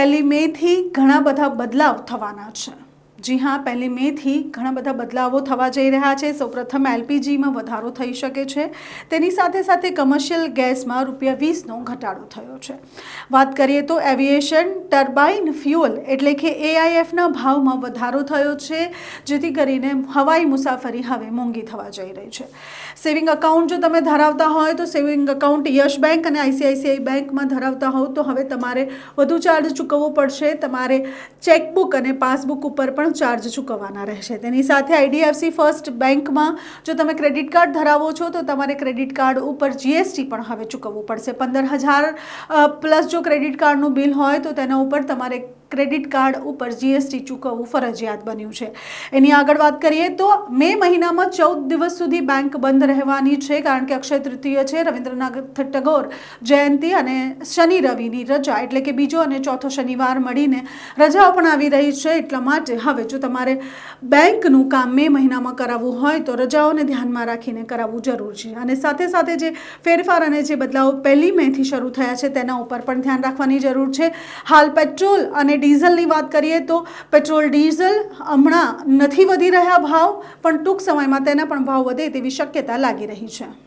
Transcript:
પહેલી મેથી ઘણા બધા બદલાવ થવાના છે। જી હા, પહેલી મેથી ઘણા બધા બદલાવો થવા જઈ રહ્યા છે। સૌપ્રથમ એલપીજીમાં વધારો થઈ શકે છે, તેની સાથે સાથે કમર્શિયલ ગેસમાં ₹20નો ઘટાડો થયો છે। વાત કરીએ તો એવિએશન ટર્બાઇન ફ્યુઅલ એટલે કે એઆઈએફના ભાવમાં વધારો થયો છે, જેથી કરીને હવાઈ મુસાફરી હવે મોંઘી થવા જઈ રહી છે। સેવિંગ એકાઉન્ટ જો તમે ધરાવતા હોય તો સેવિંગ એકાઉન્ટ યસ બેંક અને આઈસીઆઈસીઆઈ બેંકમાં ધરાવતા હોવ તો હવે તમારે વધુ ચાર્જ ચૂકવવો પડશે। તમારે ચેકબુક અને પાસબુક ઉપર પણ ચાર્જ ચૂકવવાના રહેશે। તેની સાથે આઈડીએફસી ફર્સ્ટ બેંકમાં જો તમે ક્રેડિટ કાર્ડ ધરાવો છો તો તમારે ક્રેડિટ કાર્ડ ઉપર જીએસટી પણ હવે ચૂકવવું પડશે। 15,000 પ્લસ જો ક્રેડિટ કાર્ડનું બિલ હોય તો તેના ઉપર તમારે ક્રેડિટ કાર્ડ ઉપર જીએસટી ચૂકવવું ફરજિયાત બન્યું છે। એની આગળ વાત કરીએ તો મે મહિનામાં 14 દિવસ સુધી બેંક બંધ રહેવાની છે, કારણ કે અક્ષય તૃતીય છે, રવિન્દ્રનાથ ટાગોર જયંતિ અને શનિ રવિની રજા એટલે કે બીજો અને ચોથો શનિવાર મળીને રજાઓ પણ આવી રહી છે। એટલા માટે હવે જો તમારે બેંકનું કામ મે મહિનામાં કરાવવું હોય તો રજાઓને ધ્યાનમાં રાખીને કરાવવું જરૂરી છે। અને સાથે સાથે જે ફેરફાર અને જે બદલાવ પહેલી મેથી શરૂ થયા છે તેના ઉપર પણ ધ્યાન રાખવાની જરૂર છે। હાલ પેટ્રોલ અને ડીઝલની વાત કરીએ તો પેટ્રોલ ડીઝલ હમણાં નથી વધી રહ્યા ભાવ, પણ ટૂંક સમયમાં તેના પણ ભાવ વધે તેવી શક્યતા લાગી રહી છે।